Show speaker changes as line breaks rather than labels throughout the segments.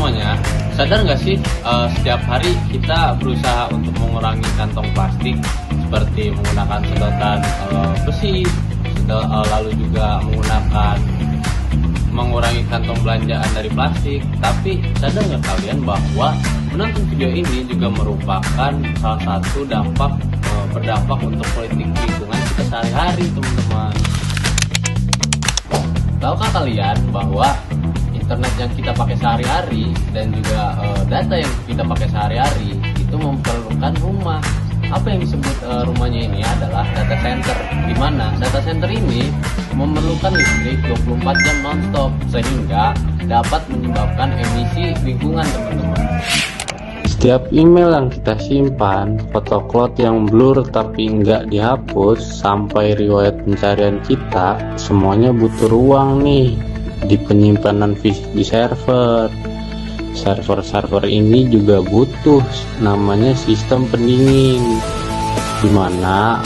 semuanya, sadar nggak sih setiap hari kita berusaha untuk mengurangi kantong plastik seperti menggunakan sedotan besi, lalu juga mengurangi kantong belanjaan dari plastik. Tapi sadar nggak kalian bahwa menonton video ini juga merupakan salah satu berdampak untuk politik lingkungan kita sehari-hari, teman-teman. Tahukah kalian bahwa internet yang kita pakai sehari-hari dan juga data yang kita pakai sehari-hari itu memerlukan rumah. Apa yang disebut rumahnya ini adalah data center, di mana data center ini memerlukan listrik 24 jam nonstop sehingga dapat menyebabkan emisi lingkungan, teman-teman.
Setiap email yang kita simpan, foto cloud yang blur tapi nggak dihapus, sampai riwayat pencarian kita, semuanya butuh ruang nih di penyimpanan fisik di server. Server ini juga butuh namanya sistem pendingin, dimana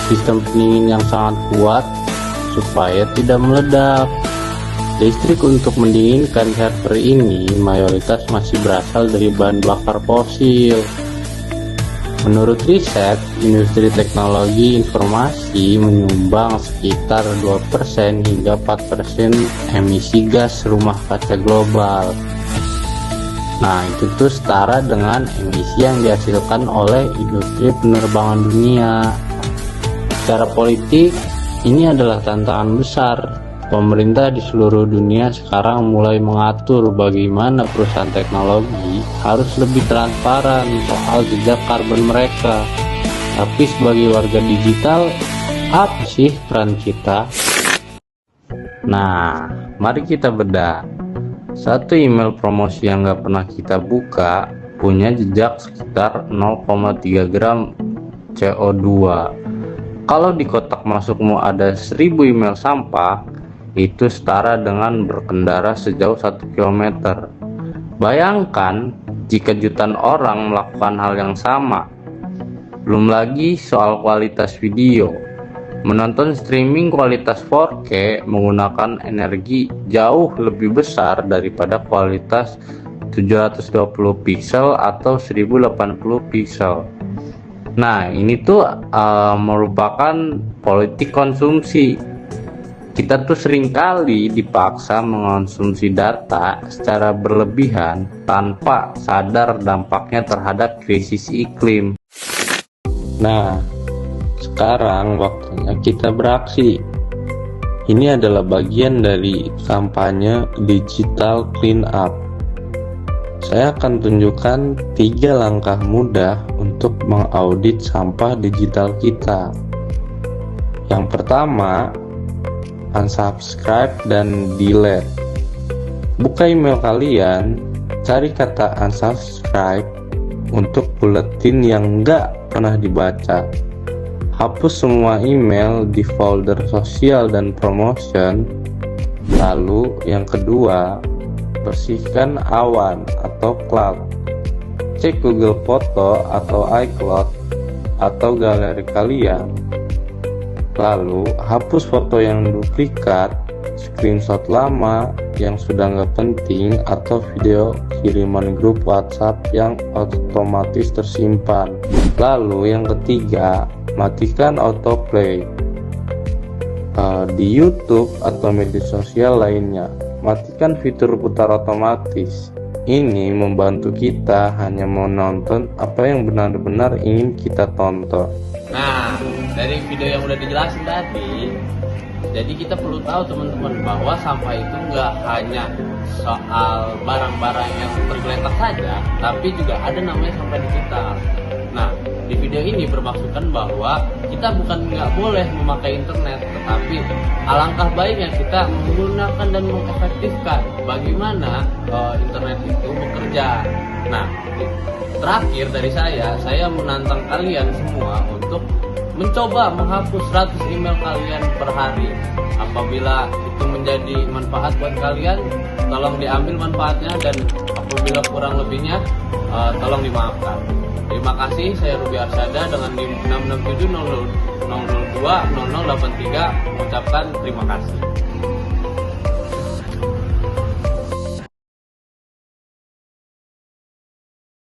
sistem pendingin yang sangat kuat supaya tidak meledak. Listrik untuk mendinginkan server ini mayoritas masih berasal dari bahan bakar fosil. Menurut riset, industri teknologi informasi menyumbang sekitar 2% hingga 4% emisi gas rumah kaca global. Nah, itu tuh setara dengan emisi yang dihasilkan oleh industri penerbangan dunia. Secara politik, ini adalah tantangan besar. Pemerintah di seluruh dunia sekarang mulai mengatur bagaimana perusahaan teknologi harus lebih transparan soal jejak karbon mereka. Tapi sebagai warga digital, apa sih peran kita? Nah, mari kita bedah. Satu email promosi yang gak pernah kita buka punya jejak sekitar 0,3 gram CO2. Kalau di kotak masukmu ada 1000 email sampah, itu setara dengan berkendara sejauh 1 km. Bayangkan jika jutaan orang melakukan hal yang sama. Belum lagi soal kualitas video. Menonton streaming kualitas 4K menggunakan energi jauh lebih besar daripada kualitas 720 pixel atau 1080 pixel. Nah, ini tuh merupakan politik konsumsi. Kita tuh seringkali dipaksa mengonsumsi data secara berlebihan tanpa sadar dampaknya terhadap krisis iklim. Nah, sekarang waktunya kita beraksi. Ini adalah bagian dari kampanye digital clean up. Saya akan tunjukkan 3 langkah mudah untuk mengaudit sampah digital kita. Yang pertama, unsubscribe dan delete. Buka email kalian, cari kata unsubscribe untuk buletin yang nggak pernah dibaca. Hapus semua email di folder sosial dan promotion. Lalu yang kedua, bersihkan awan atau cloud. Cek Google Foto atau iCloud atau galeri kalian. Lalu hapus foto yang duplikat, screenshot lama yang sudah nggak penting, atau video kiriman grup WhatsApp yang otomatis tersimpan. Lalu yang ketiga, matikan autoplay di YouTube atau media sosial lainnya. Matikan fitur putar otomatis. Ini membantu kita hanya menonton apa yang benar-benar ingin kita tonton.
Nah, dari video yang udah dijelasin tadi, jadi kita perlu tahu, teman-teman, bahwa sampah itu nggak hanya soal barang-barang yang tergeletak saja, tapi juga ada namanya sampah digital. Nah, di video ini bermaksudkan bahwa kita bukan nggak boleh memakai internet, tetapi alangkah baiknya kita menggunakan dan mengefektifkan bagaimana internet itu bekerja. Nah, terakhir dari saya menantang kalian semua untuk mencoba menghapus 100 email kalian per hari. Apabila itu menjadi manfaat buat kalian, tolong diambil manfaatnya, dan apabila kurang lebihnya, tolong dimaafkan. Terima kasih, saya Ruby Arsada dengan NIM 66700020083 mengucapkan terima kasih.